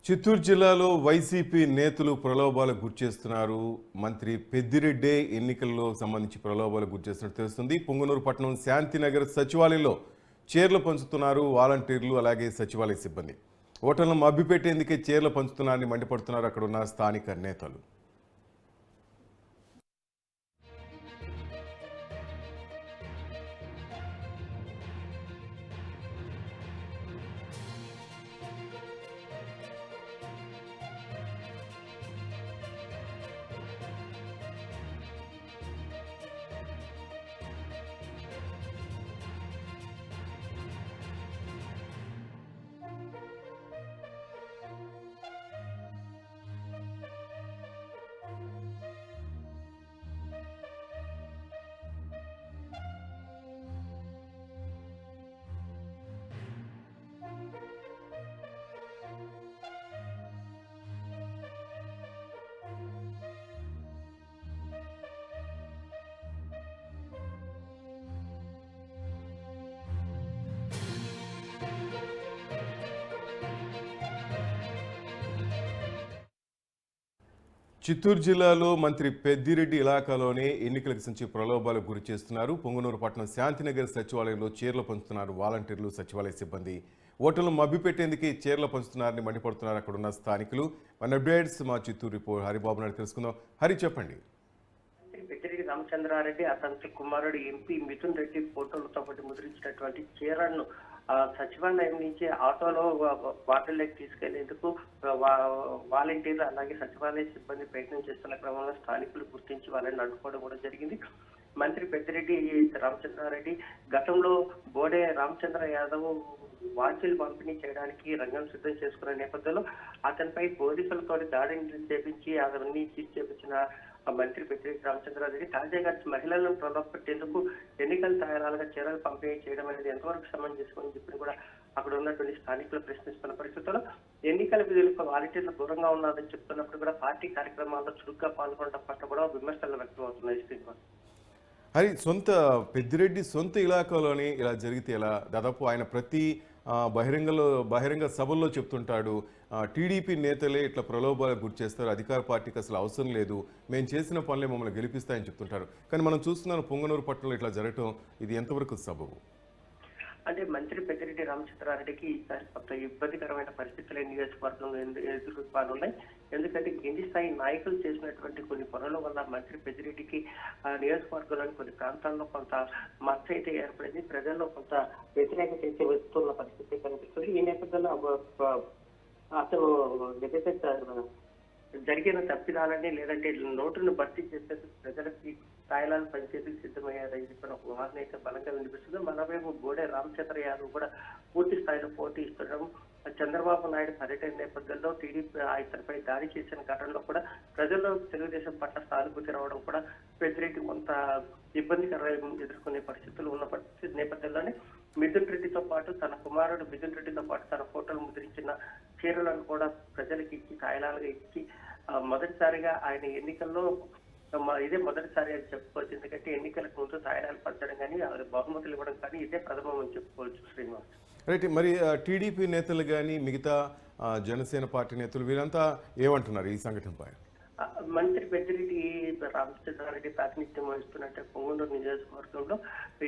చిత్తూరు జిల్లాలో వైసీపీ నేతలు ప్రలోభాలకు గురిచేస్తున్నారు. మంత్రి పెద్దిరెడ్డే ఎన్నికల్లో సంబంధించి ప్రలోభాలకు గురిచేస్తున్నట్టు తెలుస్తుంది. పొంగనూరు పట్టణం శాంతినగర్ సచివాలయంలో చీరలు పంచుతున్నారు వాలంటీర్లు, అలాగే సచివాలయ సిబ్బంది. ఓటర్లను మభ్యపెట్టేందుకే చీరలు పంచుతున్నారని మండిపడుతున్నారు అక్కడ ఉన్న స్థానిక నేతలు. చిత్తూరు జిల్లాలో మంత్రి పెద్దిరెడ్డి ఇలాకాలోనే ఎన్నికలకు సంచి ప్రలోభాలకు గురి చేస్తున్నారు. పొంగనూరు పట్టణం శాంతినగర్ సచివాలయంలో చీరలు పంచుతున్నారు వాలంటీర్లు, సచివాలయ సిబ్బంది. ఓటర్లను మభ్యపెట్టేందుకే చీరలు పంచుతున్నారని మండిపడుతున్నారు అక్కడ ఉన్న స్థానికులు. మన అప్డేట్స్ మా చిత్తూరు రిపోర్ట్ హరిబాబు నాయుడు తెలుసుకుందాం. హరి, చెప్పండి. పెద్దిరెడ్డి రామచంద్రారెడ్డి, అతని కుమారుడు ఎంపీ మిథున్ రెడ్డి ఫోటోలతో పాటు ముద్రించినటువంటి చీరలను సచివాలయం నుంచి ఆటోలో వార్డుల్లోకి తీసుకెళ్లేందుకు వాలంటీర్లు అలాగే సచివాలయ సిబ్బంది ప్రయత్నం చేస్తున్న క్రమంలో స్థానికులు గుర్తించి వాళ్ళని అడ్డుకోవడం కూడా జరిగింది. మంత్రి పెద్దిరెడ్డి రామచంద్రారెడ్డి గతంలో బోడే రామచంద్ర యాదవ్ వాచీలు పంపిణీ చేయడానికి రంగం సిద్ధం చేసుకున్న నేపథ్యంలో అతనిపై పోలీసులతో దాడిని చేపించి అవన్నీ సీజ్ చేపించిన మంత్రి పెద్దిరెడ్డి రామచంద్రారెడ్డి తాజాగా మహిళలను ప్రలోభపెట్టేందుకు ఎన్నికల తాయాలుగా చీరలు పంపిణీ చేయడం అనేది ఎంతవరకు సమంజసం అని చెప్పి కూడా అక్కడ ఉన్నటువంటి స్థానికులు ప్రశ్నిస్తున్న పరిస్థితుల్లో ఎన్నికల విధులకు వాలంటీర్లు దూరంగా ఉన్నారని చెప్తున్నప్పుడు కూడా పార్టీ కార్యక్రమాల్లో చురుగ్గా పాల్గొనడం పట్ల కూడా విమర్శలు వ్యక్తం అవుతున్నాయి. శ్రీనివాస్, హరి, పెద్దిరెడ్డి సొంత ఇలాకాలోనే ఇలా జరిగితే ఎలా? దాదాపు ఆయన ప్రతి బహిరంగ సభల్లో చెప్తుంటాడు, టీడీపీ నేతలే ఇట్లా ప్రలోభాలకు గురి చేస్తారు, అధికార పార్టీకి అసలు అవసరం లేదు, మేము చేసిన పనులే మమ్మల్ని గెలిపిస్తాయని చెప్తుంటారు. కానీ మనం చూస్తున్నాం పొంగనూరు పట్టణంలో ఇట్లా జరగటం, ఇది ఎంతవరకు సబబు? అంటే మంత్రి పెద్దిరెడ్డి రామచంద్రారెడ్డికి ఈసారి కొంత ఇబ్బందికరమైన పరిస్థితులు నియోజకవర్గంలో ఎదుర్కొన్నాయి. ఎందుకంటే కింది స్థాయి నాయకులు చేసినటువంటి కొన్ని పనుల వల్ల మంత్రి పెద్దిరెడ్డికి నియోజకవర్గంలోని కొన్ని ప్రాంతాల్లో కొంత మచ్చ అయితే ఏర్పడింది. ప్రజల్లో కొంత వ్యతిరేకత అయితే వస్తున్న పరిస్థితి కనిపిస్తుంది. ఈ నేపథ్యంలో అతను ఏదైతే జరిగిన తప్పిదాలని లేదంటే నోటును భర్తీ చేసేందుకు ప్రజలకి తాయిలాలు పనిచేసేందుకు సిద్ధమయ్యారని చెప్పిన ఒక వాదన అయితే బలంగా వినిపిస్తుంది. మరోవైపు బోడే రామచంద్ర యాదవ్ కూడా పూర్తి స్థాయిలో పోటీ ఇస్తుండడం, చంద్రబాబు నాయుడు పర్యటన నేపథ్యంలో టీడీపీ ఇతనిపై దాడి చేసిన ఘటనలో కూడా ప్రజల్లో తెలుగుదేశం పట్ల సానుభూతి రావడం కూడా పెద్దిరెడ్డి కొంత ఇబ్బందికరంగా ఎదుర్కొనే పరిస్థితులు ఉన్న పరిస్థితి నేపథ్యంలోనే మిథున్ రెడ్డితో పాటు తన కుమారుడు మిథున్ రెడ్డితో పాటు తన ఫోటోలు ముద్రించిన చీరలను కూడా ప్రజలకు ఇచ్చి తాయిలాలుగా ఇచ్చి మొదటిసారిగా ఆయన ఎన్నికల్లో ఇదే మొదటిసారి అని చెప్పుకోవచ్చు. ఎందుకంటే ఎన్నికలకు ముందు తాయిలాలు పంచడం కానీ బహుమతులు ఇవ్వడం కానీ ఇదే ప్రథమం అని చెప్పుకోవచ్చు. శ్రీనివాస్, రైట్. మరి టీడీపీ నేతలు కానీ మిగతా జనసేన పార్టీ నేతలు వీరంతా ఏమంటున్నారు ఈ సంఘటనపై? మంత్రి పెద్దిరెడ్డి రామచంద్రారెడ్డి ప్రాతినిధ్యం వహిస్తున్నట్టు పొంగనూరు నియోజకవర్గంలో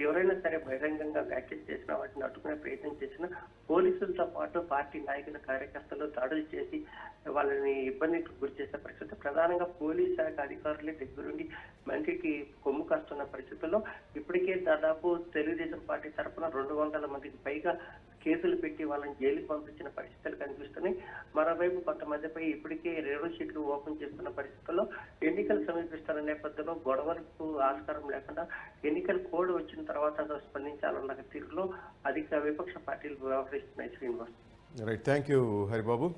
ఎవరైనా సరే బహిరంగంగా వ్యాఖ్యలు చేసినా వాటిని అడ్డుకునే ప్రయత్నం చేసిన పోలీసులతో పాటు పార్టీ నాయకుల కార్యకర్తలు దాడులు చేసి వాళ్ళని ఇబ్బందికి గురి చేసే పరిస్థితి, ప్రధానంగా పోలీస్ శాఖ అధికారులే దగ్గరుండి మంత్రికి కొమ్ము కాస్తున్న పరిస్థితుల్లో ఇప్పటికే దాదాపు తెలుగుదేశం పార్టీ తరఫున 200 మందికి పైగా కేసులు పెట్టి వాళ్ళని జైలుకి పంపించిన పరిస్థితులు కనిపిస్తున్నాయి. మరోవైపు కొంతమందిపై ఇప్పటికే 2 షీట్లు ఓపెన్ చేస్తున్న పరిస్థితుల్లో ఎన్నికలు సమీపిస్తున్న నేపథ్యంలో గొడవలకు ఆస్కారం లేకుండా ఎన్నికల కోడ్ వచ్చిన తర్వాత స్పందించాలన్న తీరులో విపక్ష పార్టీలు వ్యవహరిస్తున్నాయి. Srinivas, right. Thank you Haribabu.